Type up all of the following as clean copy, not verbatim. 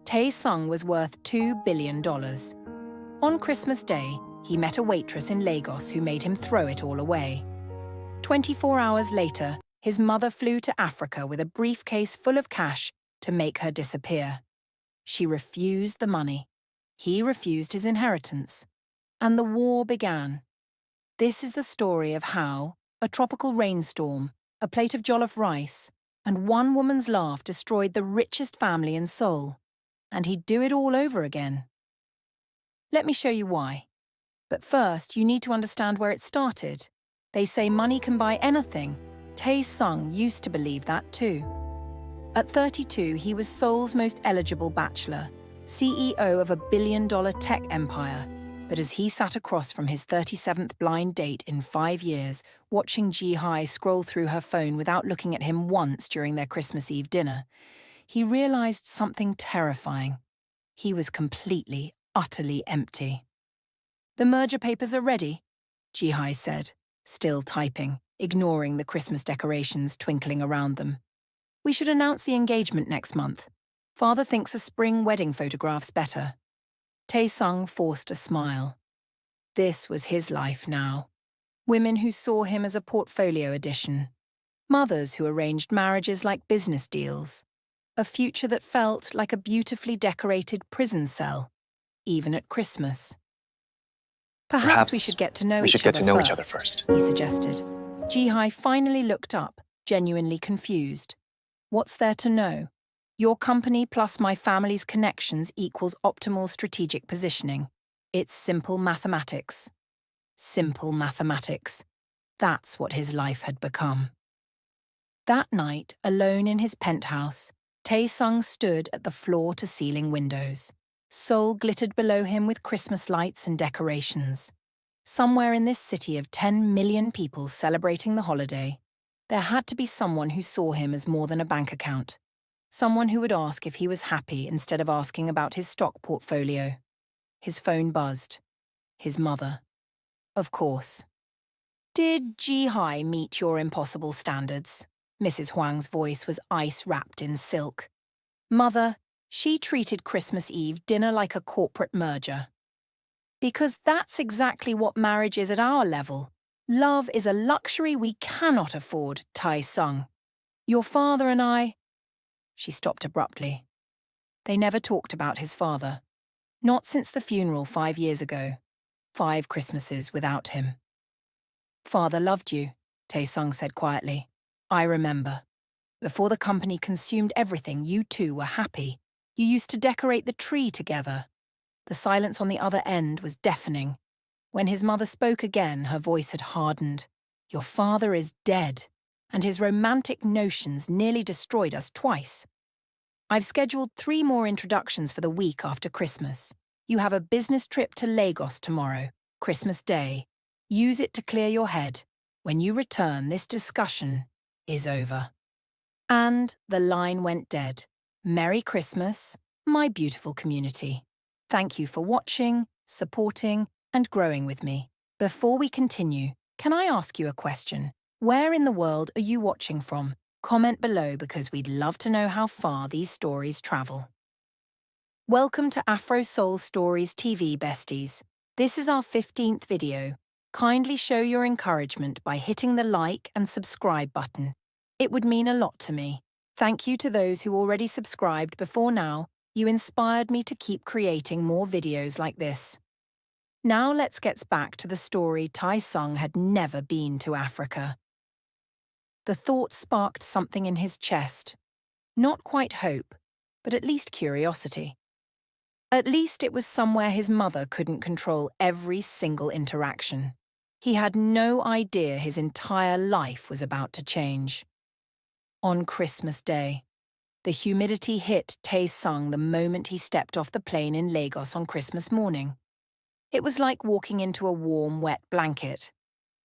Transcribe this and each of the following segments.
Tae-sung was worth $2 billion. On Christmas Day, he met a waitress in Lagos who made him throw it all away. 24 hours later, his mother flew to Africa with a briefcase full of cash to make her disappear. She refused the money. He refused his inheritance. And the war began. This is the story of how a tropical rainstorm, a plate of jollof rice, and one woman's laugh destroyed the richest family in Seoul. And he'd do it all over again. Let me show you why. But first, you need to understand where it started. They say money can buy anything. Tae-sung used to believe that too. At 32, he was Seoul's most eligible bachelor, CEO of a billion-dollar tech empire. But as he sat across from his 37th blind date in 5 years, watching Ji-hai scroll through her phone without looking at him once during their Christmas Eve dinner, he realized something terrifying. He was completely, utterly empty. "The merger papers are ready," Ji-hai said, still typing, ignoring the Christmas decorations twinkling around them. "We should announce the engagement next month. Father thinks a spring wedding photograph's better." Tae-sung forced a smile. This was his life now. Women who saw him as a portfolio addition. Mothers who arranged marriages like business deals. A future that felt like a beautifully decorated prison cell, even at Christmas. Perhaps we should get to know each other first, he suggested. Ji-hai finally looked up, genuinely confused. "What's there to know? Your company plus my family's connections equals optimal strategic positioning. It's simple mathematics." Simple mathematics. That's what his life had become. That night, alone in his penthouse, Tae-sung stood at the floor-to-ceiling windows. Seoul glittered below him with Christmas lights and decorations. Somewhere in this city of 10 million people celebrating the holiday, there had to be someone who saw him as more than a bank account. Someone who would ask if he was happy instead of asking about his stock portfolio. His phone buzzed. His mother. Of course. "Did Ji-hai meet your impossible standards?" Mrs. Huang's voice was ice-wrapped in silk. "Mother, she treated Christmas Eve dinner like a corporate merger." "Because that's exactly what marriage is at our level. Love is a luxury we cannot afford," Tae-sung. "Your father and I—" She stopped abruptly. They never talked about his father. Not since the funeral 5 years ago. 5 Christmases without him. "Father loved you," Tae-sung said quietly. "I remember. Before the company consumed everything, you two were happy. You used to decorate the tree together." The silence on the other end was deafening. When his mother spoke again, her voice had hardened. "Your father is dead, and his romantic notions nearly destroyed us twice. I've scheduled 3 more introductions for the week after Christmas. You have a business trip to Lagos tomorrow, Christmas Day. Use it to clear your head. When you return, this discussion is over." And the line went dead. Merry Christmas, my beautiful community. Thank you for watching, supporting, and growing with me. Before we continue, can I ask you a question? Where in the world are you watching from? Comment below because we'd love to know how far these stories travel. Welcome to Afro Soul Stories TV, besties. This is our 15th video. Kindly show your encouragement by hitting the like and subscribe button. It would mean a lot to me. Thank you to those who already subscribed before now. You inspired me to keep creating more videos like this. Now let's get back to the story Tae-sung had never been to Africa. The thought sparked something in his chest. Not quite hope, but at least curiosity. At least it was somewhere his mother couldn't control every single interaction. He had no idea his entire life was about to change. On Christmas Day, the humidity hit Tae-sung the moment he stepped off the plane in Lagos on Christmas morning. It was like walking into a warm, wet blanket.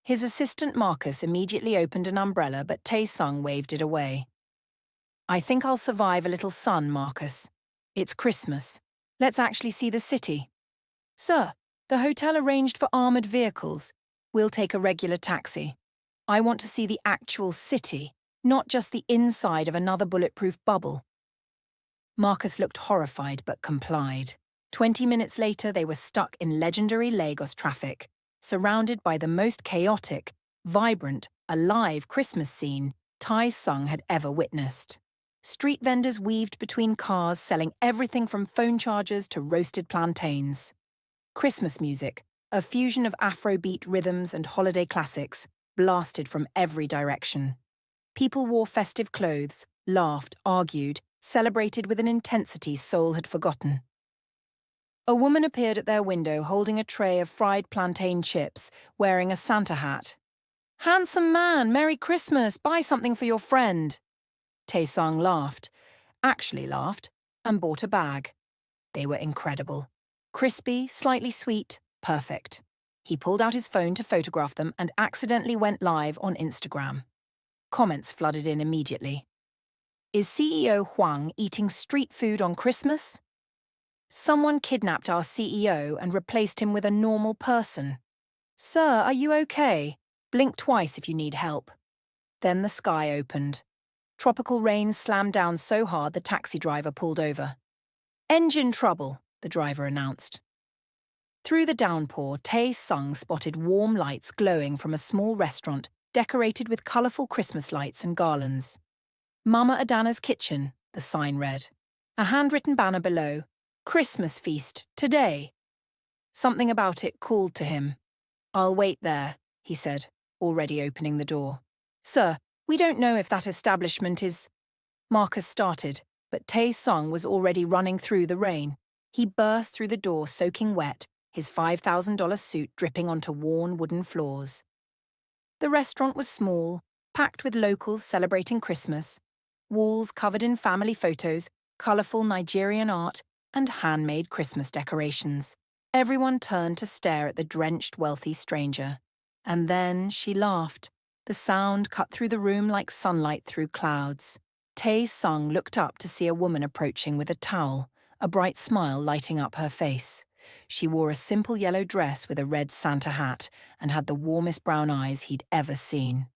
His assistant Marcus immediately opened an umbrella, but Tae-sung waved it away. "I think I'll survive a little sun, Marcus. It's Christmas. Let's actually see the city." "Sir, the hotel arranged for armoured vehicles. We'll take a regular taxi. I want to see the actual city, not just the inside of another bulletproof bubble." Marcus looked horrified but complied. 20 minutes later, they were stuck in legendary Lagos traffic, surrounded by the most chaotic, vibrant, alive Christmas scene Tai Sung had ever witnessed. Street vendors weaved between cars, selling everything from phone chargers to roasted plantains. Christmas music, a fusion of Afrobeat rhythms and holiday classics, blasted from every direction. People wore festive clothes, laughed, argued, celebrated with an intensity Seoul had forgotten. A woman appeared at their window holding a tray of fried plantain chips, wearing a Santa hat. "Handsome man, Merry Christmas, buy something for your friend." Tae-sung laughed, and bought a bag. They were incredible. Crispy, slightly sweet, perfect. He pulled out his phone to photograph them and accidentally went live on Instagram. Comments flooded in immediately. "Is CEO Huang eating street food on Christmas? Someone kidnapped our CEO and replaced him with a normal person. Sir, are you okay? Blink twice if you need help." Then the sky opened. Tropical rain slammed down so hard the taxi driver pulled over. "Engine trouble," the driver announced. Through the downpour, Tae-sung spotted warm lights glowing from a small restaurant decorated with colourful Christmas lights and garlands. "Mama Adana's Kitchen," the sign read. A handwritten banner below, "Christmas Feast, today." Something about it called to him. "I'll wait there," he said, already opening the door. "Sir, we don't know if that establishment is—" Marcus started, but Tae-sung was already running through the rain. He burst through the door soaking wet, his $5,000 suit dripping onto worn wooden floors. The restaurant was small, packed with locals celebrating Christmas, walls covered in family photos, colourful Nigerian art, and handmade Christmas decorations. Everyone turned to stare at the drenched, wealthy stranger. And then she laughed. The sound cut through the room like sunlight through clouds. Tae-sung looked up to see a woman approaching with a towel, a bright smile lighting up her face. She wore a simple yellow dress with a red Santa hat and had the warmest brown eyes he'd ever seen.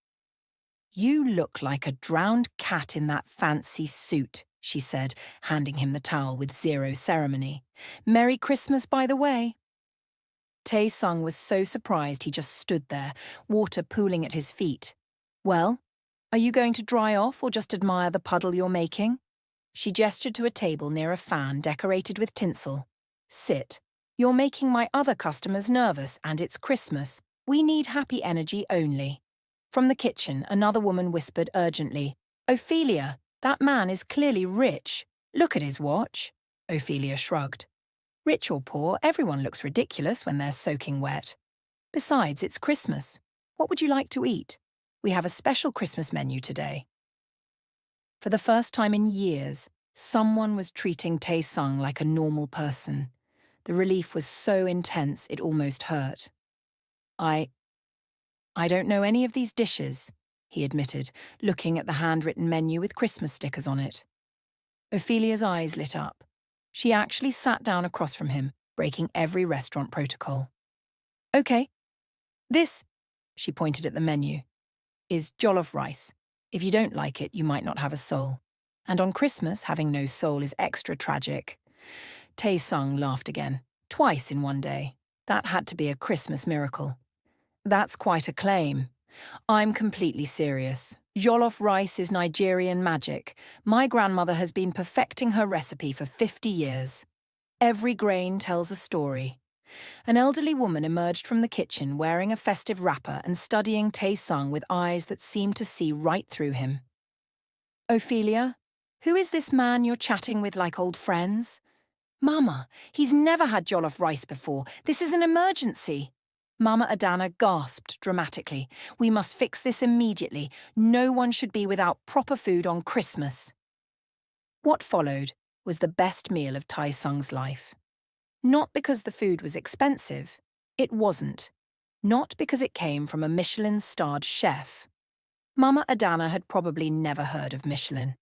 "You look like a drowned cat in that fancy suit," she said, handing him the towel with zero ceremony. "Merry Christmas, by the way." Tae-sung was so surprised he just stood there, water pooling at his feet. "Well, are you going to dry off or just admire the puddle you're making?" She gestured to a table near a fan decorated with tinsel. "Sit. You're making my other customers nervous, and it's Christmas. We need happy energy only." From the kitchen, another woman whispered urgently, "Ophelia, that man is clearly rich. Look at his watch." Ophelia shrugged. "Rich or poor, everyone looks ridiculous when they're soaking wet. Besides, it's Christmas. What would you like to eat? We have a special Christmas menu today." For the first time in years, someone was treating Tae-sung like a normal person. The relief was so intense it almost hurt. I don't know any of these dishes," he admitted, looking at the handwritten menu with Christmas stickers on it. Ophelia's eyes lit up. She actually sat down across from him, breaking every restaurant protocol. "Okay. This," she pointed at the menu, "is jollof rice. If you don't like it, you might not have a soul. And on Christmas, having no soul is extra tragic." Tae-sung laughed again, twice in one day. That had to be a Christmas miracle. "That's quite a claim. I'm completely serious. Jollof rice is Nigerian magic. My grandmother has been perfecting her recipe for 50 years. Every grain tells a story." An elderly woman emerged from the kitchen wearing a festive wrapper and studying Tae-sung with eyes that seemed to see right through him. "Ophelia, who is this man you're chatting with like old friends?" "Mama, he's never had jollof rice before. This is an emergency." Mama Adana gasped dramatically. "We must fix this immediately. No one should be without proper food on Christmas." What followed was the best meal of Tae-sung's life. Not because the food was expensive. It wasn't. Not because it came from a Michelin-starred chef. Mama Adana had probably never heard of Michelin.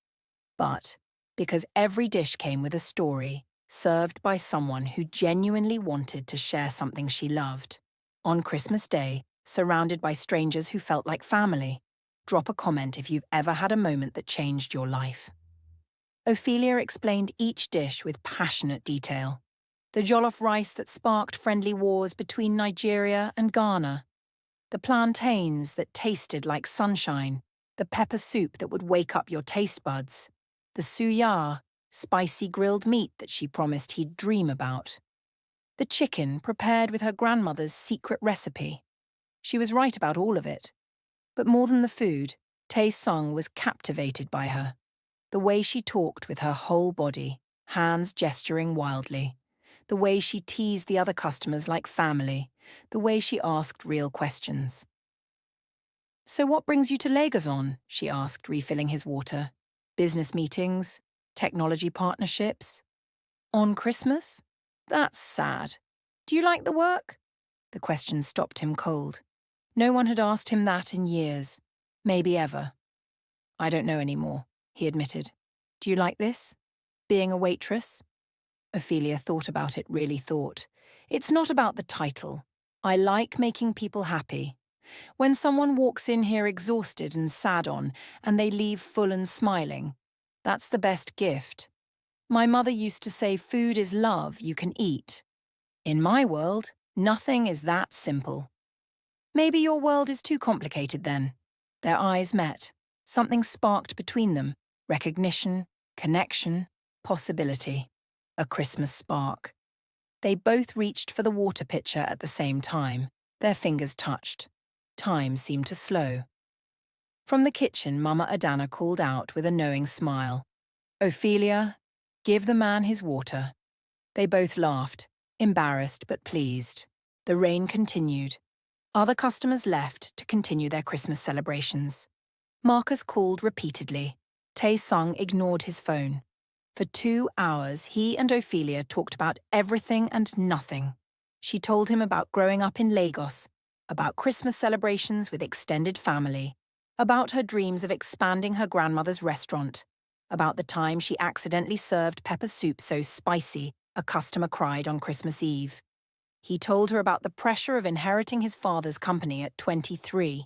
But because every dish came with a story, served by someone who genuinely wanted to share something she loved. On Christmas Day, surrounded by strangers who felt like family. Drop a comment if you've ever had a moment that changed your life. Ophelia explained each dish with passionate detail. The jollof rice that sparked friendly wars between Nigeria and Ghana. The plantains that tasted like sunshine. The pepper soup that would wake up your taste buds. The suya, spicy grilled meat that she promised he'd dream about. The chicken prepared with her grandmother's secret recipe. She was right about all of it. But more than the food, Tae Sung was captivated by her. The way she talked with her whole body, hands gesturing wildly. The way she teased the other customers like family. The way she asked real questions. "So what brings you to Lagos on?" she asked, refilling his water. "Business meetings? Technology partnerships? On Christmas? That's sad. Do you like the work?" The question stopped him cold. No one had asked him that in years. Maybe ever. "I don't know anymore," he admitted. "Do you like this? Being a waitress?" Ophelia thought about it, really thought. "It's not about the title. I like making people happy. When someone walks in here exhausted and sad on, and they leave full and smiling, that's the best gift. My mother used to say food is love you can eat. In my world, nothing is that simple." "Maybe your world is too complicated then." Their eyes met. Something sparked between them. Recognition, connection, possibility. A Christmas spark. They both reached for the water pitcher at the same time. Their fingers touched. Time seemed to slow. From the kitchen, Mama Adana called out with a knowing smile. "Ophelia, give the man his water." They both laughed, embarrassed but pleased. The rain continued. Other customers left to continue their Christmas celebrations. Marcus called repeatedly. Tae Sung ignored his phone. For 2 hours, he and Ophelia talked about everything and nothing. She told him about growing up in Lagos, about Christmas celebrations with extended family, about her dreams of expanding her grandmother's restaurant, about the time she accidentally served pepper soup so spicy a customer cried on Christmas Eve. He told her about the pressure of inheriting his father's company at 23,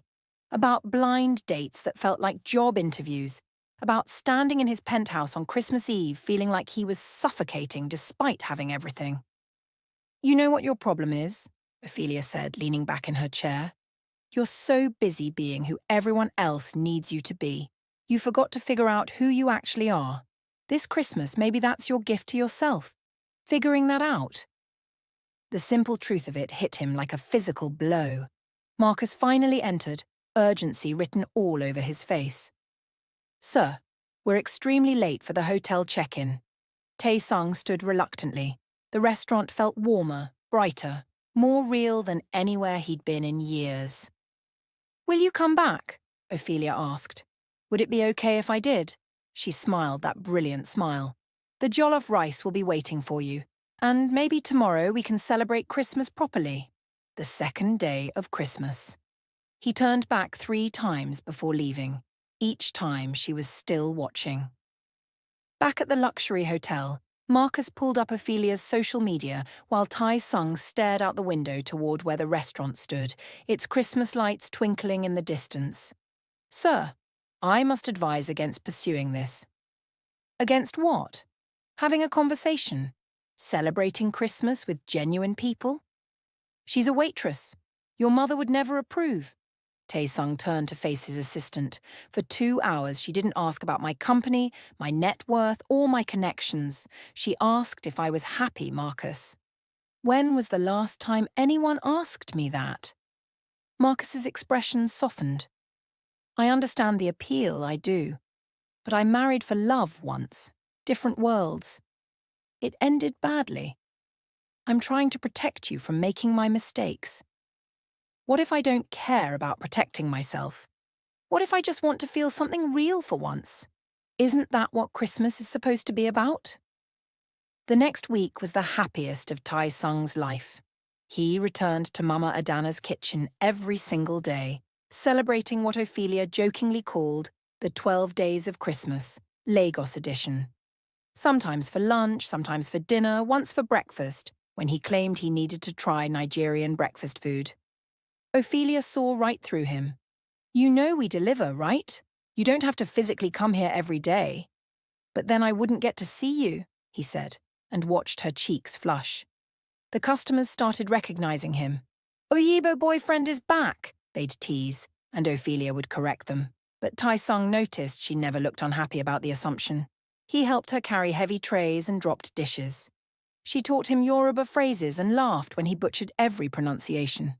about blind dates that felt like job interviews, about standing in his penthouse on Christmas Eve feeling like he was suffocating despite having everything. "You know what your problem is?" Ophelia said, leaning back in her chair. "You're so busy being who everyone else needs you to be. You forgot to figure out who you actually are. This Christmas, maybe that's your gift to yourself. Figuring that out." The simple truth of it hit him like a physical blow. Marcus finally entered, urgency written all over his face. "Sir, we're extremely late for the hotel check-in." Tae Sung stood reluctantly. The restaurant felt warmer, brighter, more real than anywhere he'd been in years. "Will you come back?" Ophelia asked. "Would it be okay if I did?" She smiled that brilliant smile. "The jollof rice will be waiting for you. And maybe tomorrow we can celebrate Christmas properly." The second day of Christmas. He turned back 3 times before leaving. Each time she was still watching. Back at the luxury hotel, Marcus pulled up Ophelia's social media while Tae Sung stared out the window toward where the restaurant stood, its Christmas lights twinkling in the distance. "Sir, I must advise against pursuing this." "Against what?" "Having a conversation. Celebrating Christmas with genuine people." "She's a waitress. Your mother would never approve." Tae Sung turned to face his assistant. "For 2 hours, she didn't ask about my company, my net worth, or my connections. She asked if I was happy, Marcus." "When was the last time anyone asked me that?" Marcus's expression softened. "I understand the appeal, I do. But I married for love once. Different worlds. It ended badly. I'm trying to protect you from making my mistakes. What if I don't care about protecting myself? What if I just want to feel something real for once? Isn't that what Christmas is supposed to be about?" The next week was the happiest of Tae Sung's life. He returned to Mama Adana's kitchen every single day, celebrating what Ophelia jokingly called the 12 Days of Christmas, Lagos edition. Sometimes for lunch, sometimes for dinner, once for breakfast, when he claimed he needed to try Nigerian breakfast food. Ophelia saw right through him. "You know we deliver, right? You don't have to physically come here every day." But then I wouldn't get to see you, he said, and watched her cheeks flush. The customers started recognizing him. Oyibo boyfriend is back, they'd tease, and Ophelia would correct them. But Tai-sung noticed she never looked unhappy about the assumption. He helped her carry heavy trays and dropped dishes. She taught him Yoruba phrases and laughed when he butchered every pronunciation.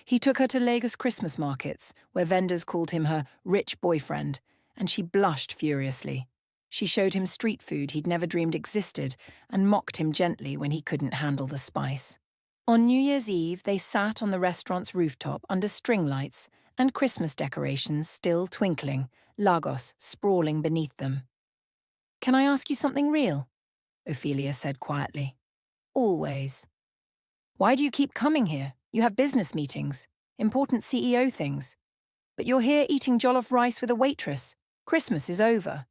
He took her to Lagos Christmas markets, where vendors called him her rich boyfriend, and she blushed furiously. She showed him street food he'd never dreamed existed and mocked him gently when he couldn't handle the spice. On New Year's Eve, they sat on the restaurant's rooftop under string lights and Christmas decorations still twinkling, Lagos sprawling beneath them. "Can I ask you something real?" Ophelia said quietly. "Always." "Why do you keep coming here? You have business meetings, important CEO things. But you're here eating jollof rice with a waitress. Christmas is over."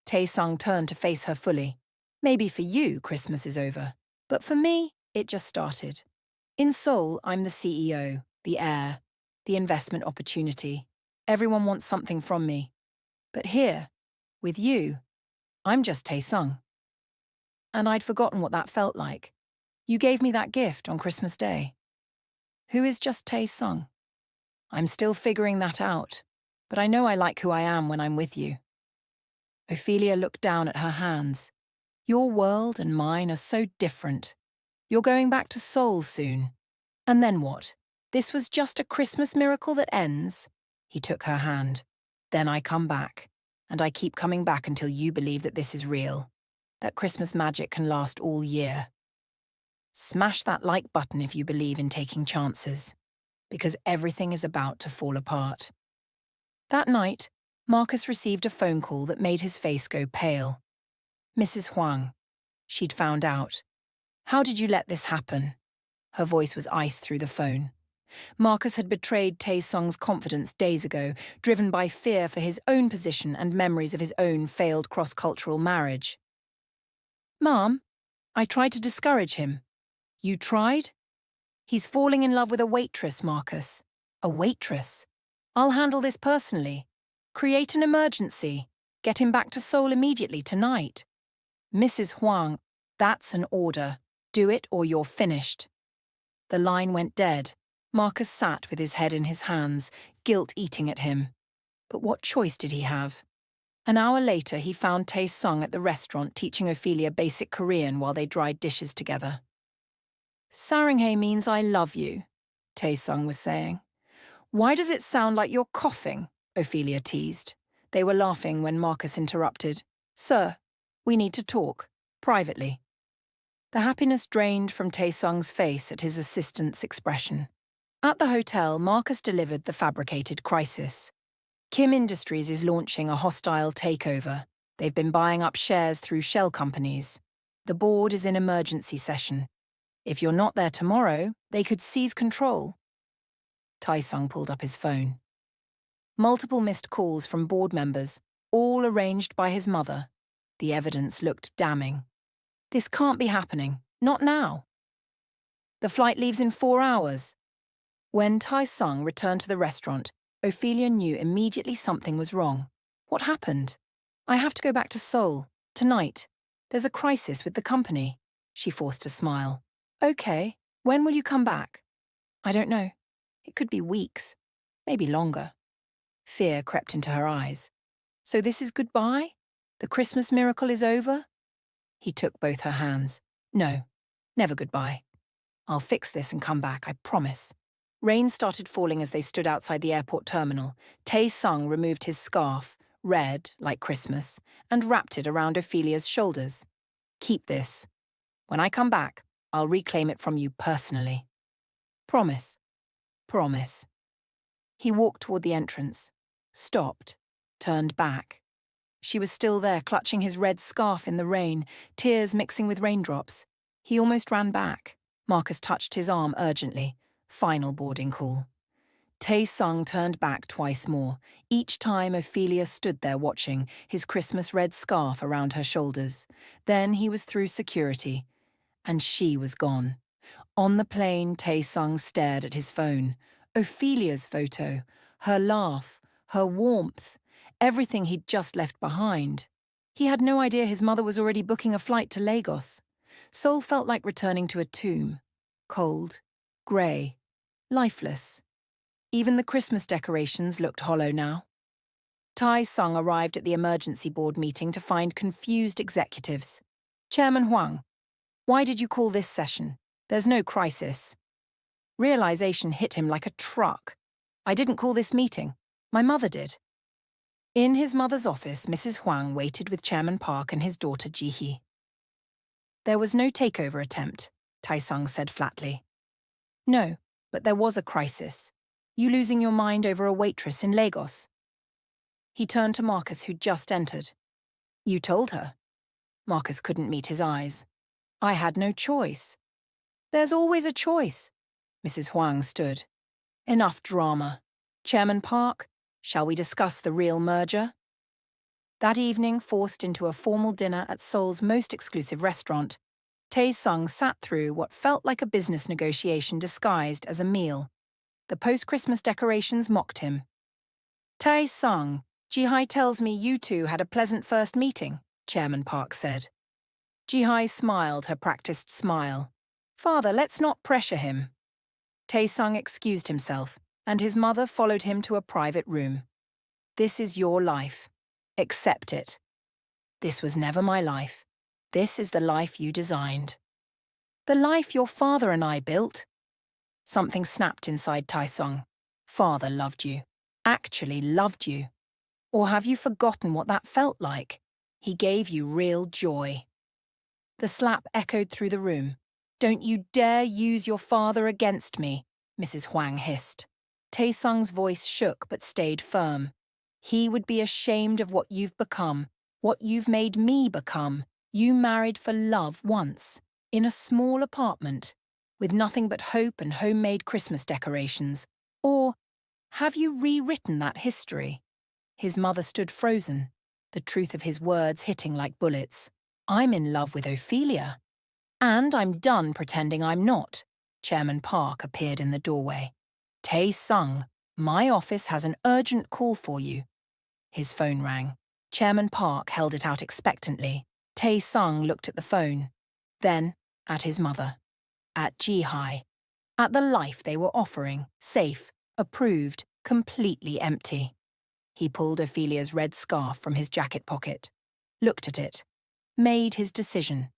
Tae-sung turned to face her fully. "Maybe for you, Christmas is over. But for me, it just started. In Seoul, I'm the CEO, the heir, the investment opportunity. Everyone wants something from me. But here, with you, I'm just Tae-sung." And I'd forgotten what that felt like. You gave me that gift on Christmas Day. Who is just Tae-sung? I'm still figuring that out, but I know I like who I am when I'm with you. Ophelia looked down at her hands. Your world and mine are so different. You're going back to Seoul soon. And then what? This was just a Christmas miracle that ends? He took her hand. Then I come back, and I keep coming back until you believe that this is real, that Christmas magic can last all year. Smash that like button if you believe in taking chances, because everything is about to fall apart. That night, Marcus received a phone call that made his face go pale. Mrs. Huang. She'd found out. "How did you let this happen?" Her voice was ice through the phone. Marcus had betrayed Tae-sung's confidence days ago, driven by fear for his own position and memories of his own failed cross-cultural marriage. "Mom, I tried to discourage him." "You tried?" "He's falling in love with a waitress, Marcus." "A waitress? I'll handle this personally. Create an emergency. Get him back to Seoul immediately tonight." "Mrs. Huang, that's an order. Do it or you're finished." The line went dead. Marcus sat with his head in his hands, guilt eating at him. But what choice did he have? An hour later, he found Tae-sung at the restaurant teaching Ophelia basic Korean while they dried dishes together. "Saranghae means I love you," Tae-sung was saying. "Why does it sound like you're coughing?" Ophelia teased. They were laughing when Marcus interrupted. "Sir, we need to talk, privately." The happiness drained from Tae-sung's face at his assistant's expression. At the hotel, Marcus delivered the fabricated crisis. Kim Industries is launching a hostile takeover. They've been buying up shares through shell companies. The board is in emergency session. If you're not there tomorrow, they could seize control. Tae-sung pulled up his phone. Multiple missed calls from board members, all arranged by his mother. The evidence looked damning. This can't be happening. Not now. The flight leaves in 4 hours. When Tae-sung returned to the restaurant, Ophelia knew immediately something was wrong. What happened? "I have to go back to Seoul, tonight. There's a crisis with the company." She forced a smile. "Okay, when will you come back?" "I don't know. It could be weeks, maybe longer." Fear crept into her eyes. "So this is goodbye? The Christmas miracle is over?" He took both her hands. "No, never goodbye. I'll fix this and come back, I promise." Rain started falling as they stood outside the airport terminal. Tae-sung removed his scarf, red, like Christmas, and wrapped it around Ophelia's shoulders. "Keep this. When I come back, I'll reclaim it from you personally." "Promise." "Promise." He walked toward the entrance, stopped, turned back. She was still there, clutching his red scarf in the rain, tears mixing with raindrops. He almost ran back. Marcus touched his arm urgently. Final boarding call. Tae-sung turned back twice more. Each time Ophelia stood there watching, his Christmas red scarf around her shoulders. Then he was through security. And she was gone. On the plane, Tae-sung stared at his phone. Ophelia's photo, her laugh, her warmth, everything he'd just left behind. He had no idea his mother was already booking a flight to Lagos. Seoul felt like returning to a tomb. Cold, grey, lifeless. Even the Christmas decorations looked hollow now. Tai-sung arrived at the emergency board meeting to find confused executives. Chairman Huang, why did you call this session? There's no crisis. Realization hit him like a truck. I didn't call this meeting. My mother did. In his mother's office, Mrs. Huang waited with Chairman Park and his daughter Ji-hee. There was no takeover attempt, Tai-sung said flatly. No, but there was a crisis. You losing your mind over a waitress in Lagos. He turned to Marcus, who'd just entered. You told her. Marcus couldn't meet his eyes. I had no choice. There's always a choice. Mrs. Huang stood. Enough drama. Chairman Park, shall we discuss the real merger? That evening, forced into a formal dinner at Seoul's most exclusive restaurant, Tae-sung sat through what felt like a business negotiation disguised as a meal. The post-Christmas decorations mocked him. Tae-sung, Ji-hye tells me you two had a pleasant first meeting, Chairman Park said. Ji-hye smiled her practiced smile. Father, let's not pressure him. Tae-sung excused himself, and his mother followed him to a private room. This is your life. Accept it. This was never my life. This is the life you designed. The life your father and I built. Something snapped inside Tai-sung. Father loved you. Actually loved you. Or have you forgotten what that felt like? He gave you real joy. The slap echoed through the room. Don't you dare use your father against me, Mrs. Huang hissed. Tae-sung's voice shook but stayed firm. He would be ashamed of what you've become, what you've made me become. You married for love once, in a small apartment, with nothing but hope and homemade Christmas decorations. Or have you rewritten that history? His mother stood frozen, the truth of his words hitting like bullets. I'm in love with Oilia. And I'm done pretending I'm not. Chairman Park appeared in the doorway. Tae-sung, my office has an urgent call for you. His phone rang. Chairman Park held it out expectantly. Tae-sung looked at the phone, then at his mother, at Ji-hye, at the life they were offering, safe, approved, completely empty. He pulled Ophelia's red scarf from his jacket pocket, looked at it, made his decision.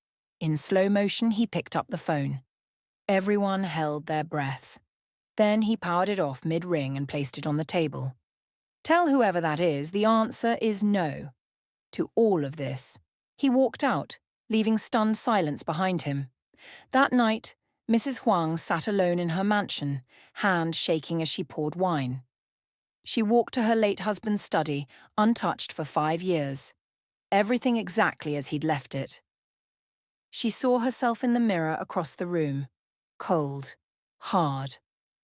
In slow motion, he picked up the phone. Everyone held their breath. Then he powered it off mid-ring and placed it on the table. Tell whoever that is, the answer is no. To all of this. He walked out, leaving stunned silence behind him. That night, Mrs. Huang sat alone in her mansion, hand shaking as she poured wine. She walked to her late husband's study, untouched for 5 years. Everything exactly as he'd left it. She saw herself in the mirror across the room. Cold, hard,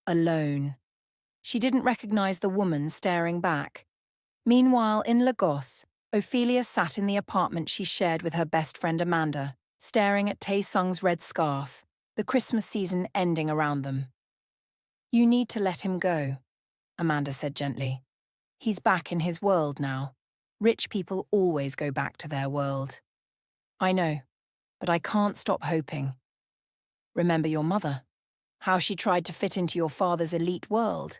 alone. She didn't recognize the woman staring back. Meanwhile, in Lagos, Oilia sat in the apartment she shared with her best friend Amanda, staring at Tae-sung's red scarf, the Christmas season ending around them. You need to let him go, Amanda said gently. He's back in his world now. Rich people always go back to their world. I know, but I can't stop hoping. Remember your mother, how she tried to fit into your father's elite world,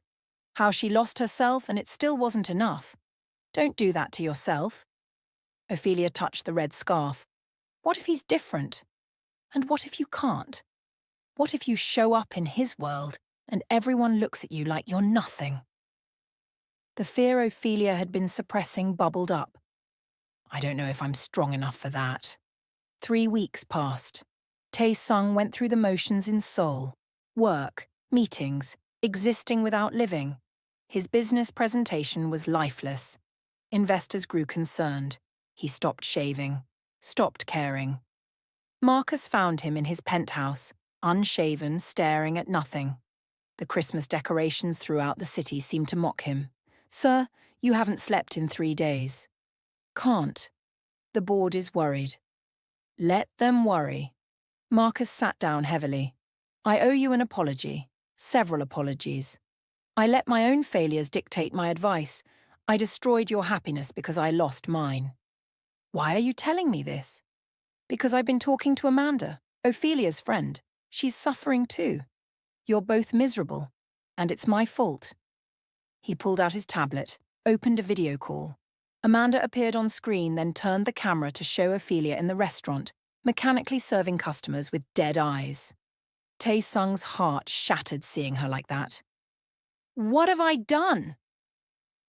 how she lost herself and it still wasn't enough. Don't do that to yourself. Oilia touched the red scarf. What if he's different? And what if you can't? What if you show up in his world and everyone looks at you like you're nothing? The fear Oilia had been suppressing bubbled up. I don't know if I'm strong enough for that. 3 weeks passed. Tae-sung went through the motions in Seoul. Work, meetings, existing without living. His business presentation was lifeless. Investors grew concerned. He stopped shaving, stopped caring. Marcus found him in his penthouse, unshaven, staring at nothing. The Christmas decorations throughout the city seemed to mock him. Sir, you haven't slept in 3 days. Can't. The board is worried. Let them worry. Marcus sat down heavily. I owe you an apology. Several apologies. I let my own failures dictate my advice. I destroyed your happiness because I lost mine. Why are you telling me this? Because I've been talking to Amanda, Ophelia's friend. She's suffering too. You're both miserable, and it's my fault. He pulled out his tablet, opened a video call. Amanda appeared on screen, then turned the camera to show Ophelia in the restaurant, mechanically serving customers with dead eyes. Tae-sung's heart shattered seeing her like that. What have I done?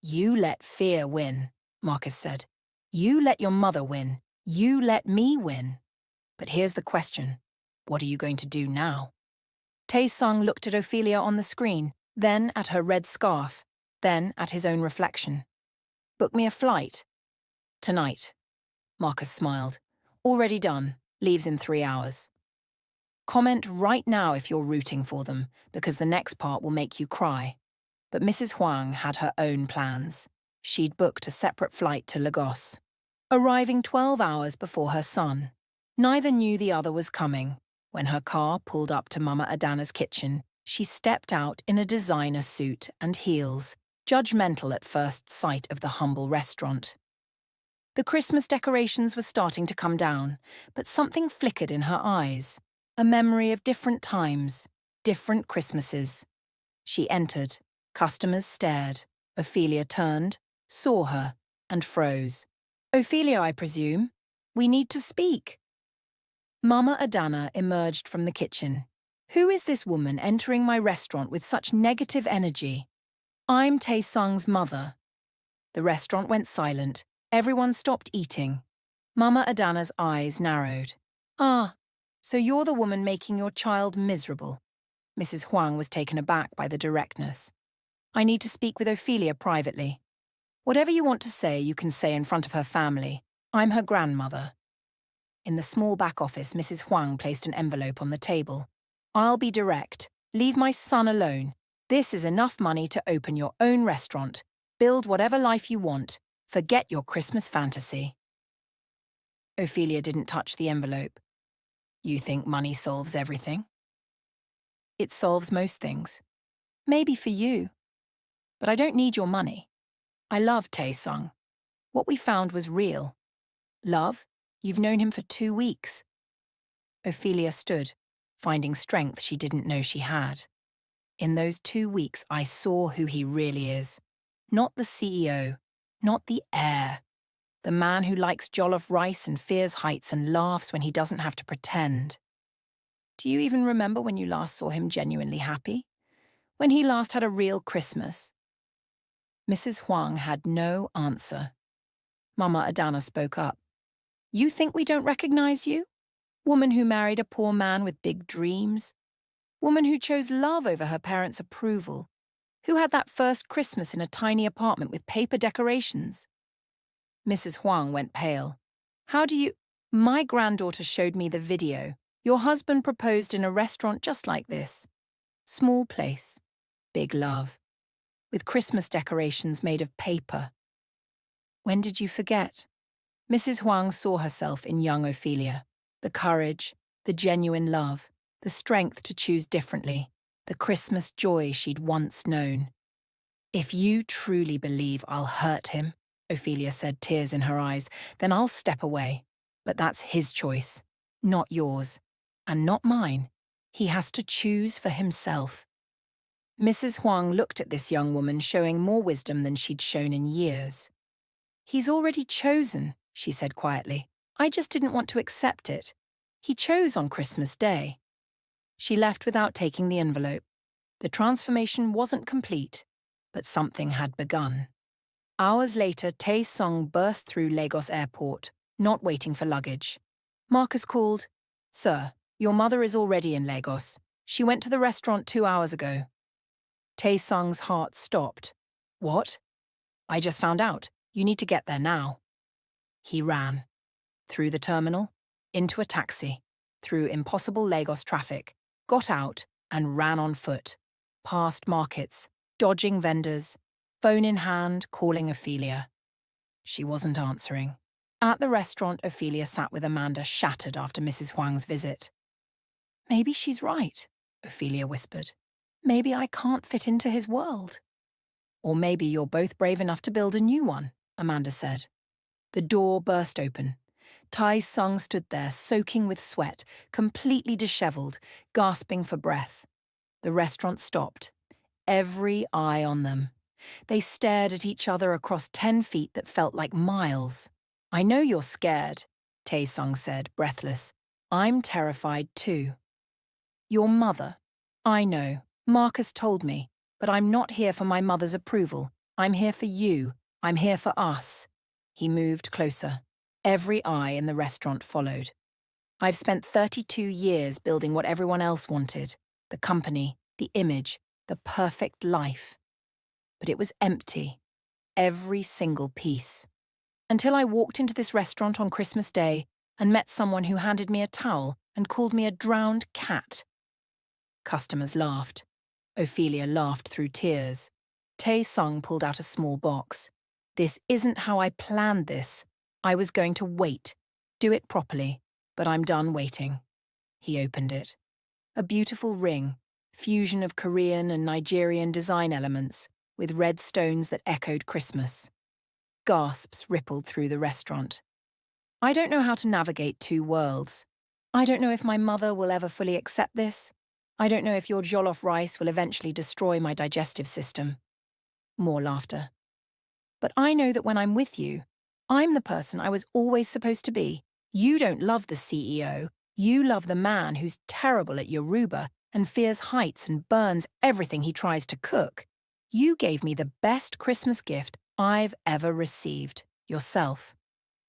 You let fear win, Marcus said. You let your mother win. You let me win. But here's the question. What are you going to do now? Tae-sung looked at Ophelia on the screen, then at her red scarf, then at his own reflection. Book me a flight. Tonight. Marcus smiled. Already done. Leaves in 3 hours. Comment right now if you're rooting for them, because the next part will make you cry. But Mrs. Huang had her own plans. She'd booked a separate flight to Lagos, arriving 12 hours before her son. Neither knew the other was coming. When her car pulled up to Mama Adana's kitchen, she stepped out in a designer suit and heels, judgmental at first sight of the humble restaurant. The Christmas decorations were starting to come down, but something flickered in her eyes. A memory of different times, different Christmases. She entered. Customers stared. Ophelia turned, saw her, and froze. Ophelia, I presume. We need to speak. Mama Adana emerged from the kitchen. Who is this woman entering my restaurant with such negative energy? I'm Tae-sung's mother. The restaurant went silent. Everyone stopped eating. Mama Adana's eyes narrowed. Ah, so you're the woman making your child miserable. Mrs. Huang was taken aback by the directness. I need to speak with Ophelia privately. Whatever you want to say, you can say in front of her family. I'm her grandmother. In the small back office, Mrs. Huang placed an envelope on the table. I'll be direct. Leave my son alone. This is enough money to open your own restaurant. Build whatever life you want. Forget your Christmas fantasy. Ophelia didn't touch the envelope. You think money solves everything? It solves most things. Maybe for you. But I don't need your money. I love Tae-sung. What we found was real. Love? You've known him for 2 weeks. Ophelia stood, finding strength she didn't know she had. In those 2 weeks, I saw who he really is. Not the CEO, not the heir. The man who likes jollof rice and fears heights and laughs when he doesn't have to pretend. Do you even remember when you last saw him genuinely happy? When he last had a real Christmas? Mrs. Huang had no answer. Mama Adana spoke up. You think we don't recognize you? Woman who married a poor man with big dreams? Woman who chose love over her parents' approval? Who had that first Christmas in a tiny apartment with paper decorations? Mrs. Huang went pale. How do you— My granddaughter showed me the video. Your husband proposed in a restaurant just like this. Small place, big love, with Christmas decorations made of paper. When did you forget? Mrs. Huang saw herself in young Ophelia. The courage, the genuine love, the strength to choose differently, the Christmas joy she'd once known. If you truly believe I'll hurt him, Ophelia said, tears in her eyes, then I'll step away. But that's his choice, not yours, and not mine. He has to choose for himself. Mrs. Huang looked at this young woman, showing more wisdom than she'd shown in years. He's already chosen, she said quietly. I just didn't want to accept it. He chose on Christmas Day. She left without taking the envelope. The transformation wasn't complete, but something had begun. Hours later, Tae-sung burst through Lagos airport, not waiting for luggage. Marcus called. Sir, your mother is already in Lagos. She went to the restaurant 2 hours ago. Tae-sung's heart stopped. What? I just found out. You need to get there now. He ran. Through the terminal, into a taxi, through impossible Lagos traffic, got out and ran on foot, past markets, dodging vendors, phone in hand, calling Ophelia. She wasn't answering. At the restaurant, Ophelia sat with Amanda, shattered after Mrs. Huang's visit. Maybe she's right, Ophelia whispered. Maybe I can't fit into his world. Or maybe you're both brave enough to build a new one, Amanda said. The door burst open. Tai Sung stood there, soaking with sweat, completely disheveled, gasping for breath. The restaurant stopped, every eye on them. They stared at each other across 10 feet that felt like miles. "I know you're scared," Tai Sung said, breathless. "I'm terrified too." "Your mother. I know. Marcus told me. But I'm not here for my mother's approval. I'm here for you. I'm here for us." He moved closer. Every eye in the restaurant followed. "I've spent 32 years building what everyone else wanted. The company, the image, the perfect life. But it was empty. Every single piece. Until I walked into this restaurant on Christmas Day and met someone who handed me a towel and called me a drowned cat." Customers laughed. Oilia laughed through tears. Tai Sung pulled out a small box. "This isn't how I planned this. I was going to wait, do it properly, but I'm done waiting." He opened it. A beautiful ring, fusion of Korean and Nigerian design elements, with red stones that echoed Christmas. Gasps rippled through the restaurant. "I don't know how to navigate two worlds. I don't know if my mother will ever fully accept this. I don't know if your jollof rice will eventually destroy my digestive system." More laughter. "But I know that when I'm with you, I'm the person I was always supposed to be. You don't love the CEO. You love the man who's terrible at Yoruba and fears heights and burns everything he tries to cook. You gave me the best Christmas gift I've ever received, yourself.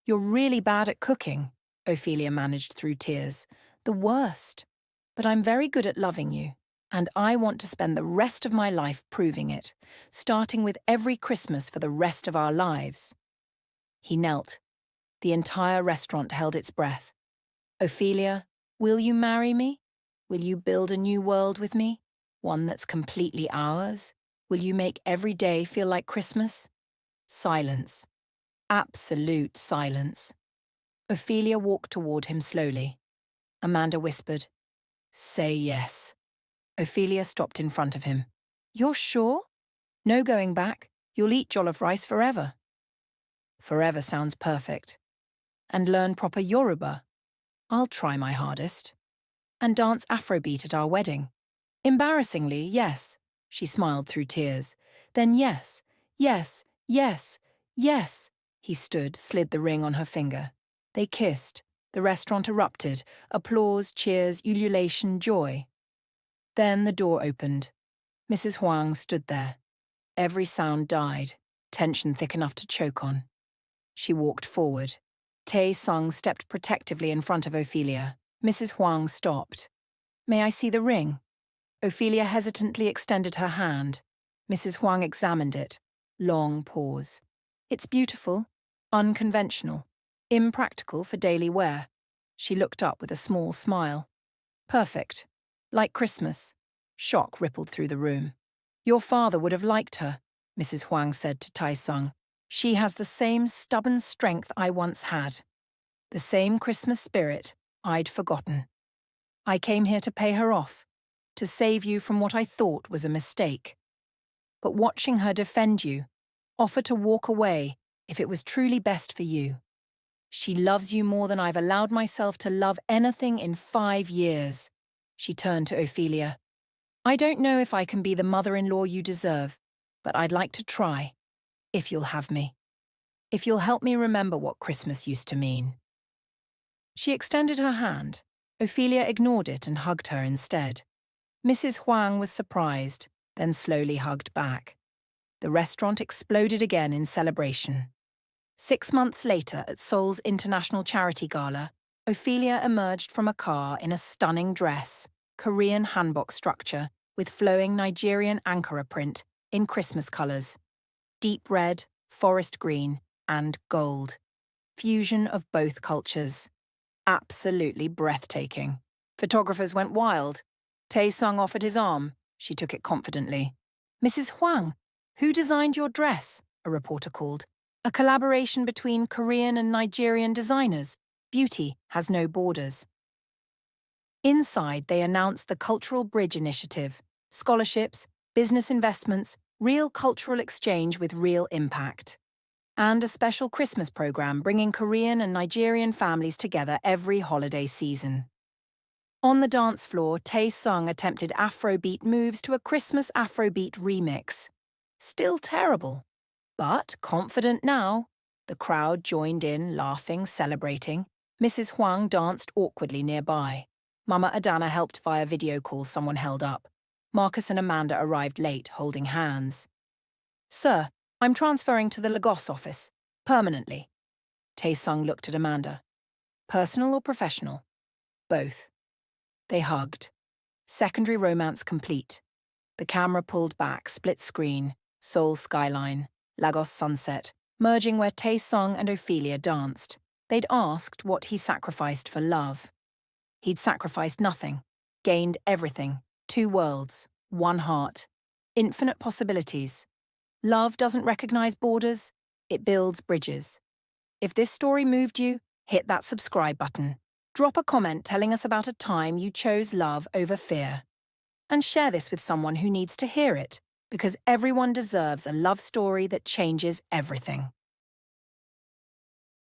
You're really bad at cooking," Oilia managed through tears. "The worst. But I'm very good at loving you, and I want to spend the rest of my life proving it, starting with every Christmas for the rest of our lives." He knelt. The entire restaurant held its breath. "Oilia, will you marry me? Will you build a new world with me? One that's completely ours? Will you make every day feel like Christmas?" Silence. Absolute silence. Oilia walked toward him slowly. Amanda whispered, "Say yes." Oilia stopped in front of him. "You're sure? No going back. You'll eat jollof rice forever." "Forever sounds perfect. And learn proper Yoruba. I'll try my hardest. And dance Afrobeat at our wedding. Embarrassingly, yes." She smiled through tears. "Then yes, yes, yes, yes." He stood, slid the ring on her finger. They kissed. The restaurant erupted. Applause, cheers, ululation, joy. Then the door opened. Mrs. Huang stood there. Every sound died, tension thick enough to choke on. She walked forward. Tai Sung stepped protectively in front of Oilia. Mrs. Huang stopped. "May I see the ring?" Oilia hesitantly extended her hand. Mrs. Huang examined it. Long pause. "It's beautiful, unconventional, impractical for daily wear." She looked up with a small smile. "Perfect. Like Christmas." Shock rippled through the room. "Your father would have liked her," Mrs. Huang said to Tai Sung. "She has the same stubborn strength I once had. The same Christmas spirit I'd forgotten. I came here to pay her off, to save you from what I thought was a mistake. But watching her defend you, offer to walk away if it was truly best for you. She loves you more than I've allowed myself to love anything in 5 years." She turned to Oilia. "I don't know if I can be the mother-in-law you deserve, but I'd like to try, if you'll have me. If you'll help me remember what Christmas used to mean." She extended her hand. Oilia ignored it and hugged her instead. Mrs. Huang was surprised, then slowly hugged back. The restaurant exploded again in celebration. 6 months later, at Seoul's International Charity Gala, Oilia emerged from a car in a stunning dress, Korean hanbok structure, with flowing Nigerian Ankara print in Christmas colours. Deep red, forest green, and gold. Fusion of both cultures. Absolutely breathtaking. Photographers went wild. Tai Sung offered his arm. She took it confidently. "Mrs. Huang, who designed your dress?" a reporter called. "A collaboration between Korean and Nigerian designers. Beauty has no borders." Inside, they announced the Cultural Bridge Initiative. Scholarships, business investments, real cultural exchange with real impact. and a special Christmas program bringing Korean and Nigerian families together every holiday season. On the dance floor, Tae-sung attempted Afrobeat moves to a Christmas Afrobeat remix. Still terrible, but confident now. The crowd joined in, laughing, celebrating. Mrs. Hwang danced awkwardly nearby. Mama Adana helped via video call someone held up. Marcus and Amanda arrived late, holding hands. "Sir, I'm transferring to the Lagos office. Permanently." Tae-sung looked at Amanda. "Personal or professional?" "Both." They hugged. Secondary romance complete. The camera pulled back, split screen, Seoul skyline, Lagos sunset, merging where Tae-sung and Oilia danced. They'd asked what he sacrificed for love. He'd sacrificed nothing, gained everything. 2 worlds, 1 heart, infinite possibilities. Love doesn't recognize borders, it builds bridges. If this story moved you, hit that subscribe button. Drop a comment telling us about a time you chose love over fear. And share this with someone who needs to hear it, because everyone deserves a love story that changes everything.